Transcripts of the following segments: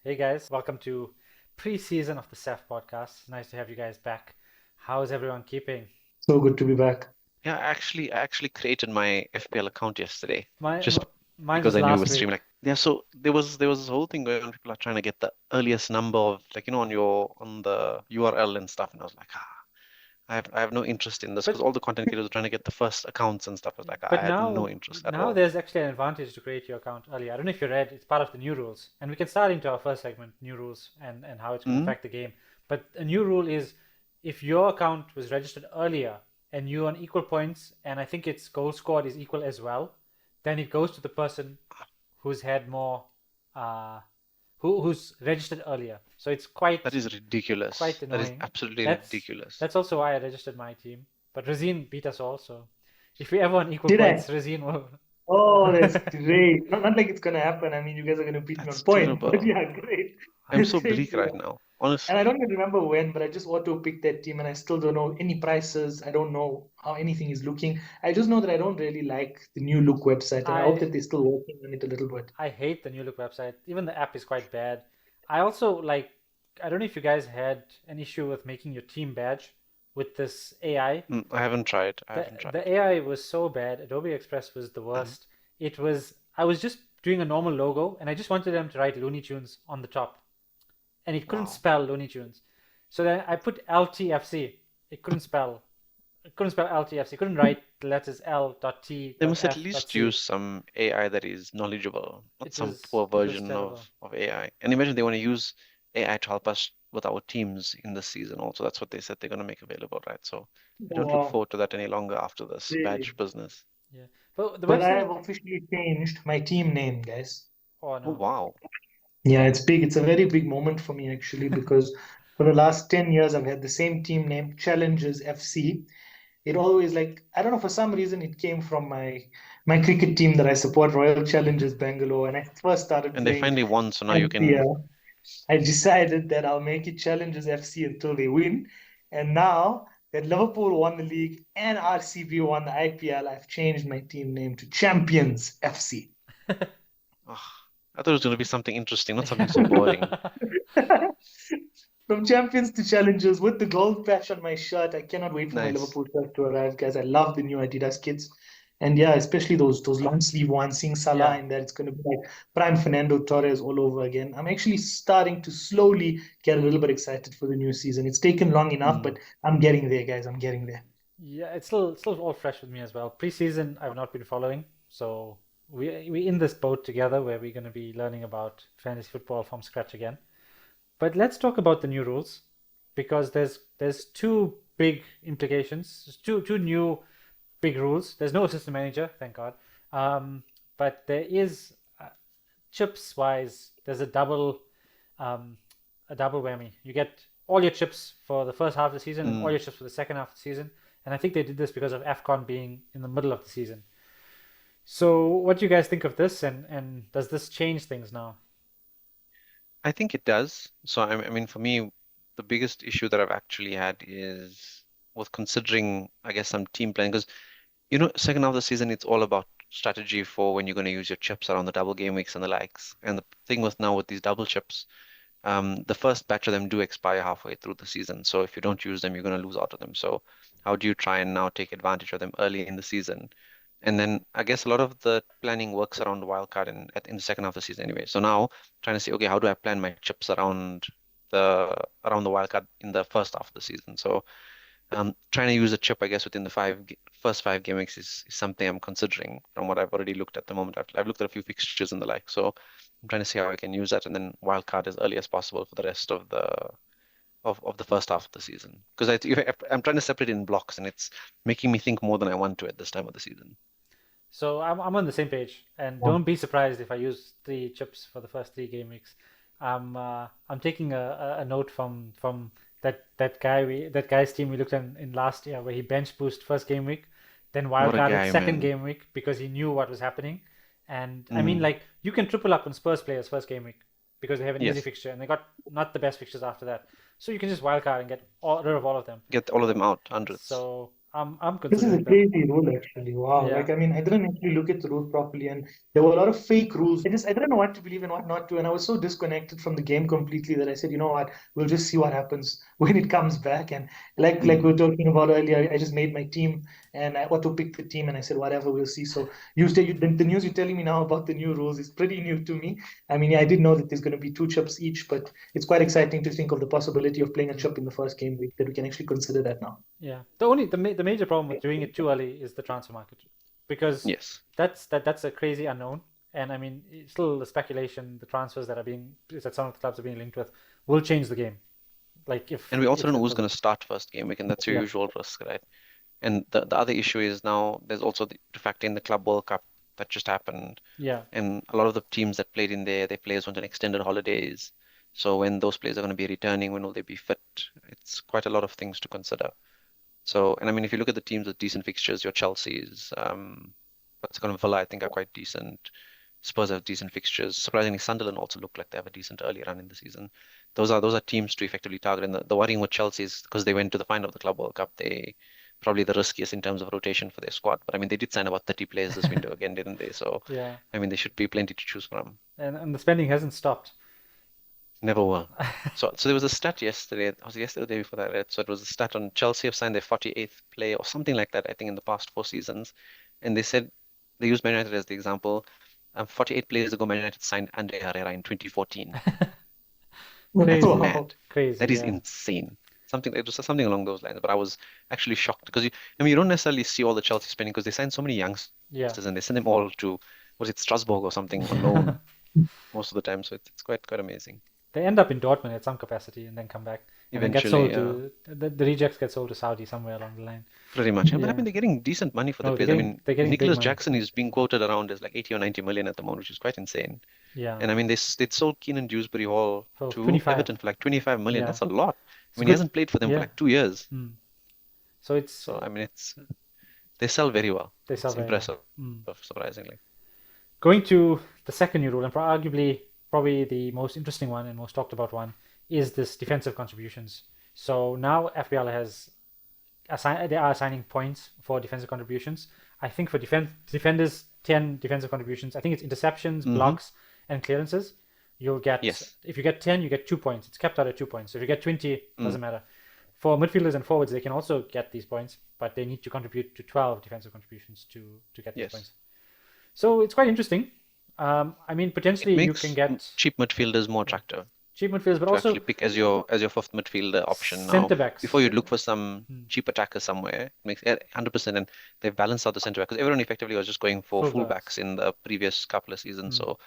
Hey guys, welcome to Preseason of the SAFF Podcast. Nice to have you guys back. How's everyone keeping? So good to be back. Yeah, I actually created my FPL account yesterday My, just Mine because was I knew it last was streaming. week. Like, yeah, so there was this whole thing going on. People are trying to get the earliest number of on the URL and stuff, and I was like, I have no interest in this because But all the content creators were trying to get the first accounts and stuff. I was like, I but had no now interest at now all. there's actually an advantage to create your account early. I don't know if you read, it's part of the new rules. And we can start into our first segment, new rules and how it's going to Mm? affect the game. But a new rule is if your account was registered earlier and you're on equal points and I think its goal scored is equal as well, then it goes to the person who's had more uh, who's registered earlier. So it's That is quite ridiculous. That is annoying. absolutely That's ridiculous. that's also why I registered my team. But Razine beat us all, so if we ever on equal Did I? points, Razine will. Oh, that's great. Not like it's gonna happen. I mean, you guys are gonna beat me on That's point, but terrible. yeah, great. I'm That's so great bleak to hear. right now, And I honestly. don't even remember when, but I just auto picked that team, and I still don't know any prices. I don't know how anything is looking. I just know that I don't really like the new look website, and I hope I that they're still working on it a little bit. I hate the New Look website. Even the app is quite bad. I also like. I don't know if you guys had an issue with making your team badge with this AI. I haven't tried. I The haven't the tried. AI was so bad. Adobe Express was the worst. I was just doing a normal logo and I just wanted them to write Looney Tunes on the top and it couldn't Wow. spell Looney Tunes. So then I put LTFC. It couldn't spell. It couldn't spell LTFC. It couldn't write the letters L dot T They dot must at F dot least C. use some AI that is knowledgeable, not some poor It was version terrible. of AI. And imagine they want to use AI to help us with our teams in this season also. That's what they said they're going to make available, right? So I don't look Wow, forward to that any longer after this really. badge business. Yeah. But the But I website. have officially changed my team name, guys. Oh Oh, no. wow. Yeah, it's big. It's a very big moment for me actually because for the last 10 years I've had the same team name, Challenges FC. It always like I don't know, for some reason it came from my cricket team that I support, Royal Challengers Bangalore. And I first started And they playing finally won, so now you can. IPL. I decided that I'll make it Challengers FC until they win. And now that Liverpool won the league and RCB won the IPL, I've changed my team name to Champions FC. Oh, I thought it was going to be something interesting, not something so boring. From champions to challengers with the gold patch on my shirt. I cannot wait for my Nice. Liverpool shirt to arrive, guys. I love the new Adidas kits. And yeah, especially those long sleeve ones, seeing Salah Yeah. in there, it's going to be like prime Fernando Torres all over again. I'm actually starting to slowly get a little bit excited for the new season. It's taken long enough, Mm. but I'm getting there, guys. I'm getting there. Yeah, it's still all fresh with me as well. Preseason I've not been following, so we in this boat together where we're going to be learning about fantasy football from scratch again. But let's talk about the new rules because there's two big implications. There's two new big rules. There's no assistant manager, thank God. But there is chips wise. There's um, a double whammy. You get all your chips for the first half of the season and all Mm. your chips for the second half of the season. And I think they did this because of AFCON being in the middle of the season. So what do you guys think of this? And does this change things now? I think it does. So, I mean, for me, the biggest issue that I've actually had is with considering, I guess, some team playing. Because, second half of the season, it's all about strategy for when you're going to use your chips around the double game weeks and the likes. And the thing with now with these double chips, the first batch of them do expire halfway through the season. So if you don't use them, you're going to lose out on them. So how do you try and now take advantage of them early in the season? And then I guess a lot of the planning works around the wild card in the second half of the season anyway. So now trying to say, okay, how do I plan my chips the around the wild card in the first half of the season? So trying to use a chip, I guess, within the first five game weeks is something I'm considering from what I've already looked at the moment. I've looked at a few fixtures and the like. So I'm trying to see how I can use that and then wild card as early as possible for the rest of the first half of the season. Because I'm trying to separate it in blocks and it's making me think more than I want to at this time of the season. So I'm on the same page, and Yeah. don't be surprised if I use three chips for the first three game weeks. I'm taking a note from that guy's team we looked at in last year where he bench boost first game week, then What a wildcarded guy, second man. game week because he knew what was happening. And I mean, Mm, like you can triple up on Spurs players first game week because they have an easy yes. fixture and they got not the best fixtures after that. So you can just wildcard and get rid of all of them. Get all of them out, hundreds. So I'm This is a considering them. crazy rule, actually. Wow. Yeah. Like, I mean, I didn't actually look at the rules properly, and there were a lot of fake rules. I didn't know what to believe and what not to. And I was so disconnected from the game completely that I said, you know what, we'll just see what happens when it comes back. And like we were Mm. talking about earlier, I just made my team and I auto picked the team and I said, whatever, we'll see. So the news you're telling me now about the new rules is pretty new to me. I mean, yeah, I did know that there's going to be two chips each, but it's quite exciting to think of the possibility of playing a chip in the first game week that we can actually consider that now. Yeah. The major problem with doing it too early is the transfer market, because Yes. that's a crazy unknown. And I mean, it's still the speculation, the transfers that some of the clubs are being linked with will change the game. Like And we also if don't know it who's going doesn't. to start first game week, and that's your Yeah. usual risk, right? And the other issue is now there's also the fact in the Club World Cup that just happened, Yeah. and a lot of the teams that played in there, their players went on extended holidays. So when those players are going to be returning, when will they be fit? It's quite a lot of things to consider. So, and I mean, if you look at the teams with decent fixtures, your Chelsea's, what's it called, Villa, I think are quite decent. Spurs have decent fixtures. Surprisingly, Sunderland also look like they have a decent early run in the season. Those are teams to effectively target. And the worrying with Chelsea is because they went to the final of the Club World Cup, they probably the riskiest in terms of rotation for their squad. But I mean, they did sign about 30 players this window again, didn't they? So Yeah. I mean, there should be plenty to choose from. And the spending hasn't stopped. Never will. So there was a stat yesterday. Was it yesterday or the day before that? I read? So it was a stat on Chelsea have signed their 48th player or something like that. I think in the past 4 seasons, and they said they used Man United as the example. 48 players ago, Man United signed Andre Herrera in 2014. That's Crazy. Wow. mad. Crazy, That is yeah. insane. Something it was something along those lines. But I was actually shocked because I mean you don't necessarily see all the Chelsea spending because they signed so many youngsters Yeah. and they send them all to was it Strasbourg or something on loan most of the time. So it's quite amazing. They end up in Dortmund at some capacity and then come back and then get Eventually, sold to the rejects get sold to Saudi somewhere along the line. pretty much. But I Yeah. mean they're getting decent money for the No, players. I mean they're getting big Nicholas money. Jackson is being quoted around as like 80 or 90 million at the moment, which is quite insane. Yeah. And I mean they sold Keenan Dewsbury Hall For to 25. Everton for like 25 million. Yeah. That's a lot. I It's mean he good. hasn't played for them for Yeah. like 2 years. Mm. So it's So I mean they sell very well. they sell It's very well. impressive, Mm. surprisingly. Going to the second new rule, and arguably probably the most interesting one and most talked about one, is this defensive contributions. So now FPL they are assigning points for defensive contributions. I think for defenders, 10 defensive contributions. I think it's interceptions, Hmm. blocks, and clearances. You'll get Yes. If you get 10, you get 2 points. It's capped out at 2 points. So if you get 20, doesn't Mm. matter. For midfielders and forwards, they can also get these points, but they need to contribute to 12 defensive contributions to get these Yes. points. So it's quite interesting. I mean, It potentially you can makes get cheap midfielders more attractive cheap midfielders, but to actually also pick as your fifth midfielder option now. centre backs. Before you'd look for some Hmm. cheap attacker somewhere, it makes 100%, and they've balanced out the centre back because everyone effectively was just going for Fullbacks. fullbacks in the previous couple of seasons. Hmm. So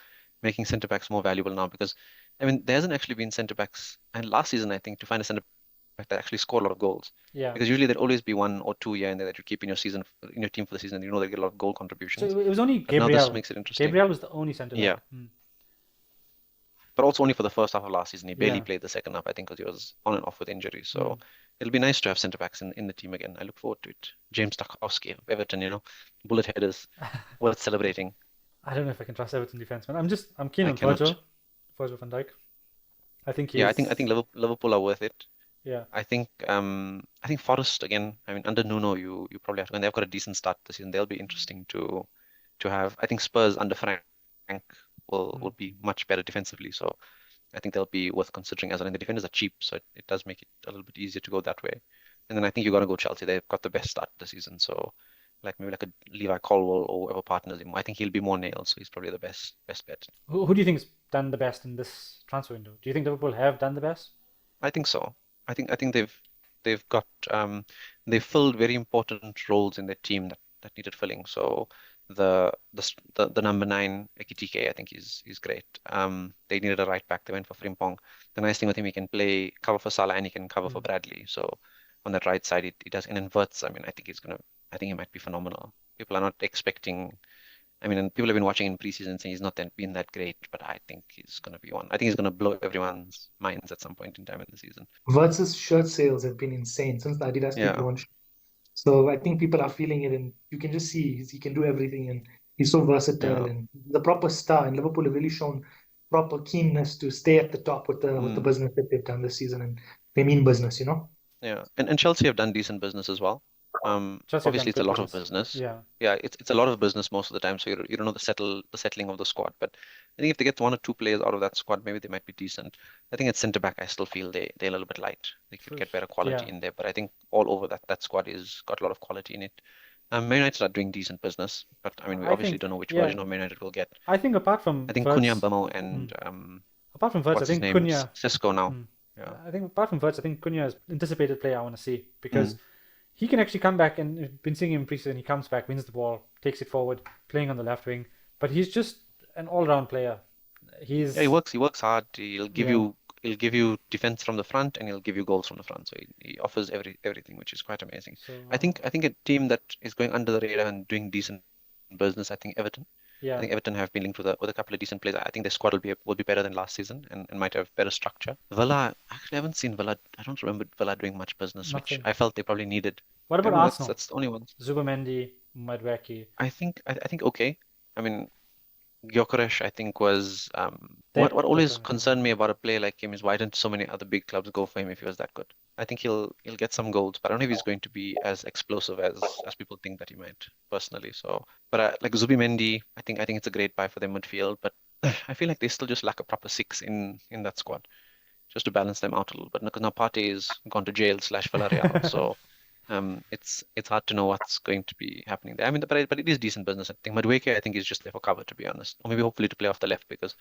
making centre backs more valuable now because I mean there hasn't actually been centre backs, and last season I think to find a centre back that actually scored a lot of goals. Yeah. Because usually there'd always be one or two here and there that you keep in your team for the season, and you know they get a lot of goal So contributions. it was only But now this Gabriel. makes it interesting. Gabriel was the only centre Yeah. back. Hmm. But also only for the first half of last season. He barely Yeah. played the second half, I think, because he was on and off with injuries. So Mm. it'll be nice to have centre backs in the team again. I look forward to it. James Tarkowski of Everton, bullet headers, worth celebrating. I don't know if I can trust Everton defenseman. I'm keen I on cannot. Virgil van Dijk. I think Yeah, I he's think Liverpool are worth it. yeah. I think Forest again. I mean, under Nuno, you probably have to, and they've got a decent start this season. They'll be interesting to have. I think Spurs under Frank will be much better defensively. So I think they'll be worth considering as well. And the defenders are cheap, so it does make it a little bit easier to go that way. And then I think you got to go Chelsea. They've got the best start this season. So like maybe like a Levi Colwill or whoever partners him. I think he'll be more nailed, so he's probably the best bet. Who do you think's done the best in this transfer window? Do you think Liverpool have done the best? I think so. I think they've got they've filled very important roles in their team that needed filling. So the number 9 Ekitike I think is great. They needed a right back. They went for Frimpong. The nice thing with him, he can play cover for Salah and he can cover for Bradley. So on that right side, he does in inverts. I mean, I think he might be phenomenal. People are not expecting. I mean, and people have been watching in preseason saying he's not been that great, but I think he's going to be one. I think he's going to blow everyone's minds at some point in time in the season. Versus shirt sales have been insane since the Adidas kit Yeah. launched. So I think people are feeling it, and you can just see he can do everything, and he's so versatile, Yeah. and the proper star. And Liverpool have really shown proper keenness to stay at the top with the business that they've done this season, and they mean business. Yeah. And Chelsea have done decent business as well. Chelsea have done Obviously it's a good lot of because business. yeah, Yeah, it's a lot of business most of the time, so you don't know the settling of the squad. But I think if they get one or two players out of that squad, maybe they might be decent. I think at centre back, I still feel they're a little bit light. They could get better quality yeah. in there, but I think all over that squad is got a lot of quality in it. Man United are doing decent business, but I mean we I obviously think don't know which yeah. version of Man United we'll get. I think I think Cunha, Verts, Mbamo, mm, and I what's his think name? Cunha. Cisco now. Mm, Yeah. I think apart from Verts, I think Cunha is anticipated player I want to see because Mm. he can actually come back and we've been seeing him in preseason. He comes back, wins the ball, takes it forward, playing on the left wing. But he's just an all-round player. Yeah, he He's works. He works hard. yeah. He'll give you defense from the front, and he'll give you goals from the front. So he offers everything, which is quite amazing. So I think a team that is going under the radar and doing decent business. I think Everton. I yeah, think Everton have been linked with a couple of decent players. I think their squad will be better than last season and might have better structure. Villa, actually, I haven't seen Villa. I don't remember Villa doing much business, which nothing. I felt they probably needed. What I about mean, that's Arsenal? that's the only ones. Zubamendi, Madweki. I think okay. I mean, Gyökeres, I think, was They're what always different. concerned me about a player like him is why didn't so many other big clubs go for him if he was that good? I think he'll get some goals, but I don't know if he's going to be as explosive as people think that he might, personally. So, but like Zubimendi, I think it's a great buy for their midfield, but I feel like they still just lack a proper six in that squad just to balance them out a little bit. Because now Partey is gone to jail / Villarreal, so it's hard to know what's going to be happening there. I mean, but it is decent business. I think Madueke, I think, is just there for cover, to be honest, or maybe hopefully to play off the left because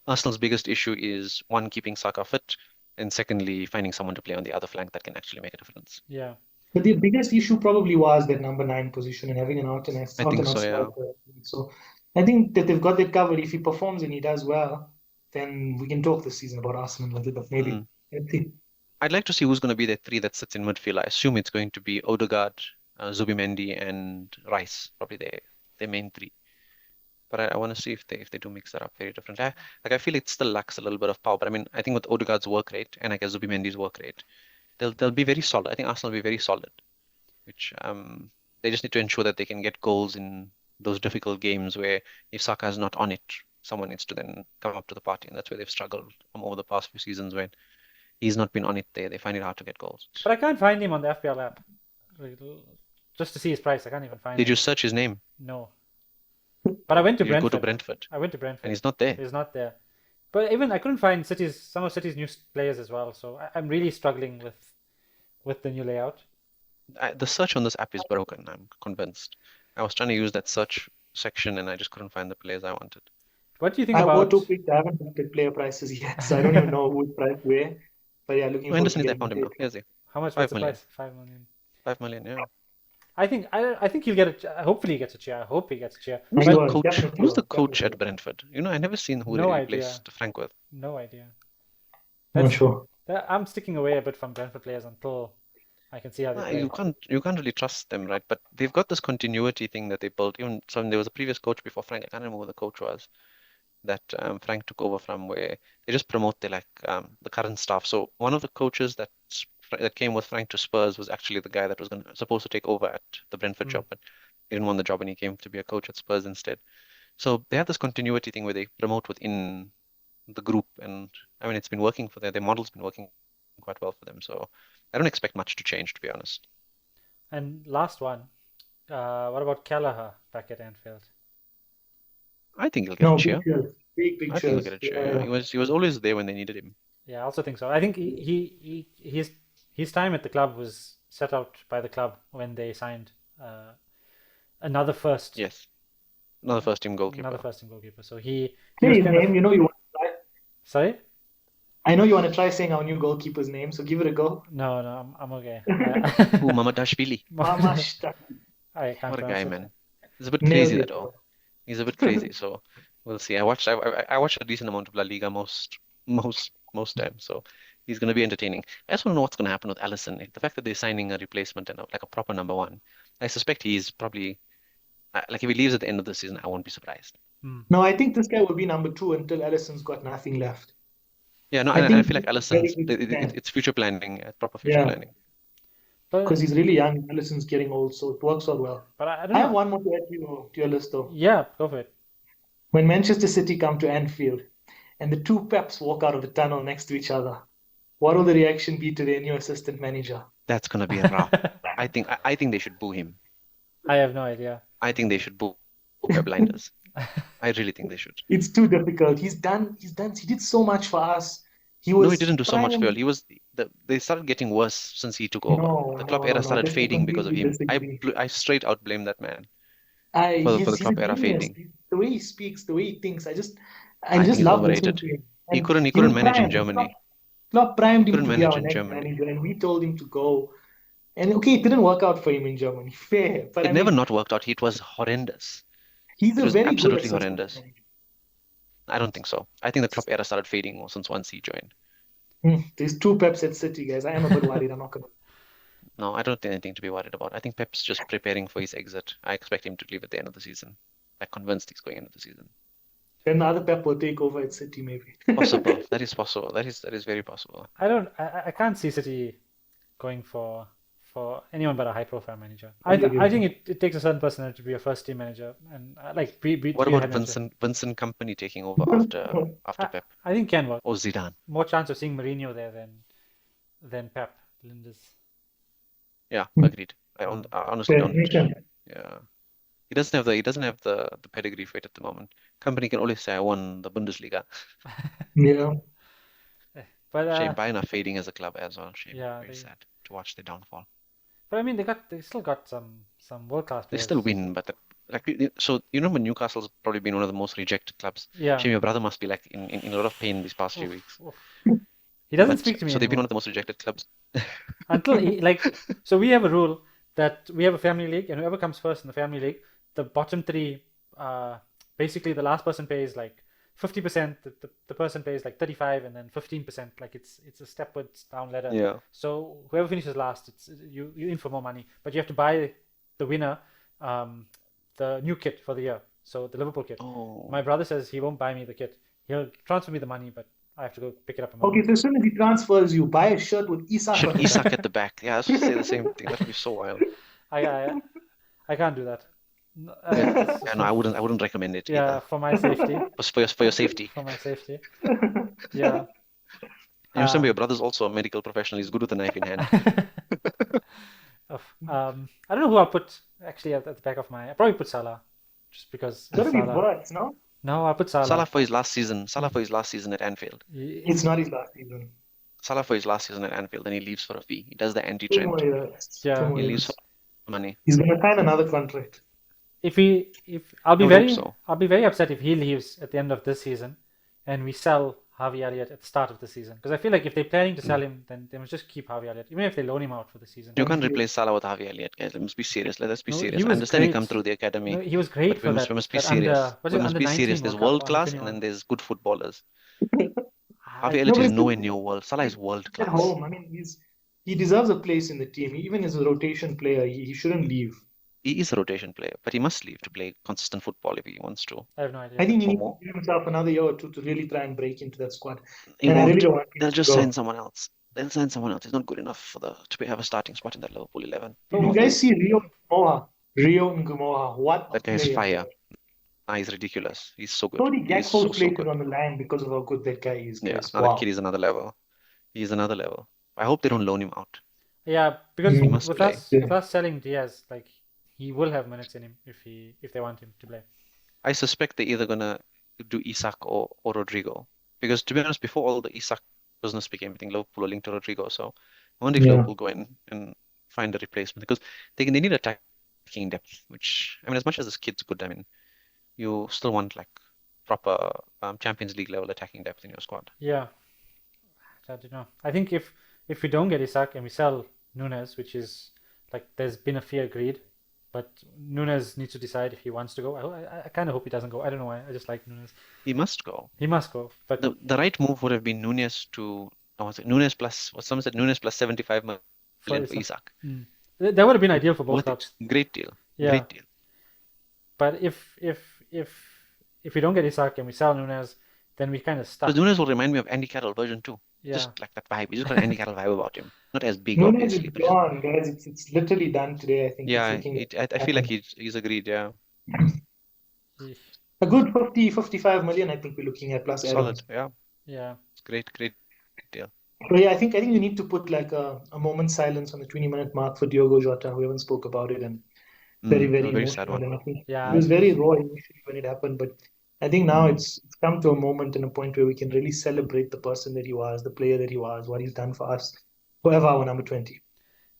Arsenal's biggest issue is one, keeping Saka fit, and secondly, finding someone to play on the other flank that can actually make a difference. Yeah. But the biggest issue probably was that number 9 position and having an I think out so, yeah. striker. So I think that they've got that covered. If he performs and he does well, then we can talk this season about Arsenal a little bit, maybe. Mm. Let's see. I'd like to see who's going to be the three that sits in midfield. I assume it's going to be Odegaard, Zubimendi, and Rice, probably their main three. But I want to see if they do mix that up very differently. I feel it still lacks a little bit of power. But I mean, I think with Odegaard's work rate and I guess Zubimendi's work rate, they'll be very solid. I think Arsenal will be very solid, which they just need to ensure that they can get goals in those difficult games where if Saka is not on it, someone needs to then come up to the party, and that's where they've struggled over the past few seasons when he's not been on it. They find it hard to get goals. But I can't find him on the FPL app. Just to see his price, I can't even find Did him. you search his name? No. But I went to Did you go to Brentford. Brentford? I went to Brentford. And he's not there. He's not there. But even I couldn't find some of City's new players as well. So I'm really struggling with the new layout. The search on this app is broken, I'm convinced. I was trying to use that search section and I just couldn't find the players I wanted. What do you think I about? haven't looked at player prices yet, so I don't even know who's priced where. But yeah, looking forward Henderson to is I getting found him now. paid. Here's he. How much? 5 What's the million. price? 5 million. 5 million, yeah. I think he'll get a. Hopefully he gets a chair. I hope he gets a chair. Who's I the will, coach? definitely Who's the will, coach definitely at Brentford? I never seen who No they idea. replaced Frank with. No idea. will. Not sure. I'm sticking away a bit from Brentford players until I can see how they play. You can't really trust them, right? But they've got this continuity thing that they built. Even there was a previous coach before Frank. I can't remember who the coach was that Frank took over from, where they just promote the current staff. So one of the coaches that came with Frank to Spurs was actually the guy that was supposed to take over at the Brentford job, but he didn't want the job and he came to be a coach at Spurs instead. So they have this continuity thing where they promote within the group, and I mean it's been working for them. Their model's been working quite well for them. So I don't expect much to change, to be honest. And last one, what about Kelleher back at Anfield? I think he'll get a cheer. Big I think he'll cheers. get a cheer. Yeah. He was always there when they needed him. Yeah, I also think so. I think his time at the club was set out by the club when they signed another first. Yes, another first team goalkeeper. Another first team goalkeeper. So he Say was his kind of. name. You know you want to try. Sorry? I know you want to try saying our new goalkeeper's name, so give it a go. No, I'm okay. Who, Mamadashvili? Mamashta. I can't What a pronounce guy, it. man. He's a bit Nailed crazy, it. that all. He's a bit crazy, so we'll see. I watched a decent amount of La Liga most times, so he's going to be entertaining. I just want to know what's going to happen with Alisson. The fact that they're signing a replacement and like a proper number one, I suspect he's probably like if he leaves at the end of the season, I won't be surprised. No, I think this guy will be number 2 until Alisson's got nothing left. Yeah, no, I I think feel like he's a very Alisson's good man. it's future planning, proper future Yeah, planning. But because he's really young. Alisson's getting old, so it works out well. but I don't I have know. one more to add to your list, though. Yeah, go for it. When Manchester City come to Anfield and the two Peps walk out of the tunnel next to each other, what will the reaction be to their new assistant manager? That's gonna be rough. I think they should boo him. I have no idea. I think they should boo Pep Blinders. I really think they should. It's too difficult. He did so much for us. He No, he was didn't do so much for prime. you. They started getting worse since he took over. The club era started That's I fading because of completely him. disagree. I straight out blame that man for the He's a club era genius. fading. The way he speaks, the way he thinks, I I think just he's love listening overrated. to him. He And couldn't he he was couldn't manage in prime. Germany. Klopp primed him Couldn't to be manage our in next Germany. manager, and we told him to go. And okay, it didn't work out for him in Germany. Fair, but It never not worked out. It was horrendous. he's It a was very good absolutely assistant horrendous. manager. I don't think so. I think the club era started fading since once he joined. There's two Peps at City, guys. I am a bit worried. I'm not gonna. No, I don't think anything to be worried about. I think Pep's just preparing for his exit. I expect him to leave at the end of the season. I'm convinced he's going into the season. Then the other Pep will take over at City, maybe. Possible. That is possible. That is very possible. I can't see City going for anyone but a high profile manager. I agree I with think it takes a certain personality to be a first team manager, and be What to be a about head manager. Vincent Company taking over after Pep I think can work. or Zidane? More chance of seeing Mourinho there than Pep Linders. Yeah, agreed. I honestly don't. Nation. Yeah, he doesn't have the pedigree for it at the moment. Company can always say I won the Bundesliga. Yeah. But Shame Bayern are fading as a club as well. Shame. yeah, Very sad to watch their downfall. but I mean they still got some world class They players. still win, but so you know, Newcastle's probably been one of the most rejected clubs. Yeah. Shame your brother must be like in a lot of pain these past few weeks. He doesn't But speak to me so they've been anymore. one of the most rejected clubs. Until so we have a rule that we have a family league, and whoever comes first in the family league, the bottom three, basically the last person pays like 50%, the person pays like 35, and then 15%. Like it's a stepwards down ladder. Yeah. So whoever finishes last, it's you in for more money, but you have to buy the winner the new kit for the year. So the Liverpool kit. Oh. My brother says he won't buy me the kit. He'll transfer me the money, but I have to go pick it up. In my Okay, so as soon as he transfers you, buy a shirt with Isak Should on the Isak back. at the back? Yeah, I was going to say the same thing. That would be so wild. I can't do that. Yeah, no, I wouldn't recommend it Yeah, either. for my safety. For your safety. For my safety. Yeah. You remember your brother's also a medical professional. He's good with a knife in hand. I don't know who I'll put actually at the back of my. I'll probably put Salah, just because It's gotta be Salah. Wirtz, no? No, I'll put Salah. Salah for his last season. Salah for his last season at Anfield. It's not his last season. Salah for his last season at Anfield, then he leaves for a fee. He does the 2 anti-trend. more years. Yeah. 2 more He leaves years. for money. He's gonna sign another contract. If I would hope so. I'll be very upset if he leaves at the end of this season, and we sell Harvey Elliott at the start of the season. Because I feel like if they're planning to sell him, then they must just keep Harvey Elliott, even if they loan him out for the season. You can't replace Salah with Harvey Elliott, guys. Let's be serious. Let's be No, serious. he I was understand he great. come through the academy, No, he was great but for we must be that serious. was We it must under be 19 serious. There's World Cup or world under class, 21? and then there's good footballers. I- Harvey Elliott but is it's nowhere good. near world. Salah is world At class. home, I mean, he deserves a place in the team. Even as a rotation player, he shouldn't leave. He is a rotation player, but he must leave to play consistent football if he wants to. I have no idea. I think he For needs more? to give himself another year or two to really try and break into that squad. He And I really won't. don't want him They'll to just go. sign someone else. They'll sign someone else. He's not good enough to have a starting spot in that Liverpool 11. Did you guys see Rio Ngumoha? Rio Ngumoha, what a That guy's player. fire. He's ridiculous. He's so good. Tony He's so Gakpo's place is good. on the line because of how good that guy is, Yeah, guys. now Wow. that kid is another level. He's another level. I hope they don't loan him out. Yeah, because He must with play. us selling Diaz, like he will have minutes in him if they want him to play. I suspect they're either gonna do Isak or Rodrigo. Because to be honest, before all the Isak business became a thing, Liverpool were linked to Rodrigo. So I wonder if Yeah. Liverpool go in and find a replacement because they need attacking depth. Which I mean, as much as this kid's good, I mean, you still want like proper Champions League level attacking depth in your squad. Yeah, I don't know. I think if we don't get Isak and we sell Nunes, which is like there's been a fee agreed, but Nunes needs to decide if he wants to go. I kind of hope he doesn't go. I don't know why. I just like Nunes. He must go. He must go. But The right move would have been Nunes Nunes plus what someone said Nunes plus 75 million for Isak. Isak. That would have been ideal for both Worth clubs. it. Great deal. Yeah. Great deal. But if we don't get Isak and we sell Nunes, then we kind of stuck. Because Nunes will remind me of Andy Carroll version 2. Yeah. Just like that vibe. He's just got an Andy Carroll vibe about him. Not as big, Nunes obviously, is but just- gone, guys. It's literally done today, I think. yeah, It's looking I feel like he's agreed. Yeah, a good 50, 55 million, I think we're looking at plus solid. add-ons. Yeah, Yeah. it's great deal. So yeah, I think you need to put like a moment's silence on the 20-minute mark for Diogo Jota. We haven't spoke about it, and very, A very very sad emotional. one. And I think he Yeah, was it very was. raw initially when it happened, but I think now it's come to a moment and a point where we can really celebrate the person that he was, the player that he was, what he's done for us, forever our number 20.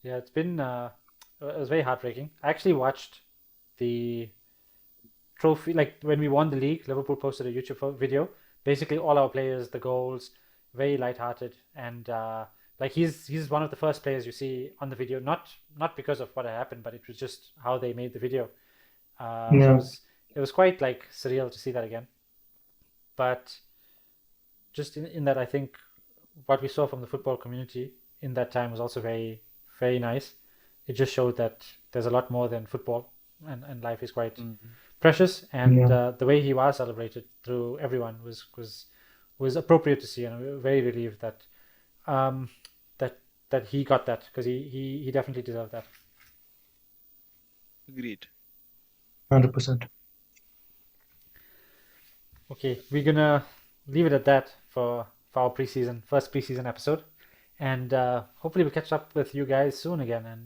Yeah, it's been. It was very heartbreaking. I actually watched the trophy, like when we won the league. Liverpool posted a YouTube video. Basically, all our players, the goals, very light-hearted, and like he's one of the first players you see on the video. Not because of what had happened, but it was just how they made the video. So Yeah, it was quite like surreal to see that again. But just in that, I think what we saw from the football community in that time was also very, very nice. It just showed that there's a lot more than football, and life is quite Mm. precious. And yeah, the way he was celebrated through everyone was appropriate to see, and we were very relieved that um, that that he got that because he definitely deserved that. Agreed. 100%. Okay, we're gonna leave it at that for our first preseason episode, and hopefully we catch up with you guys soon again. And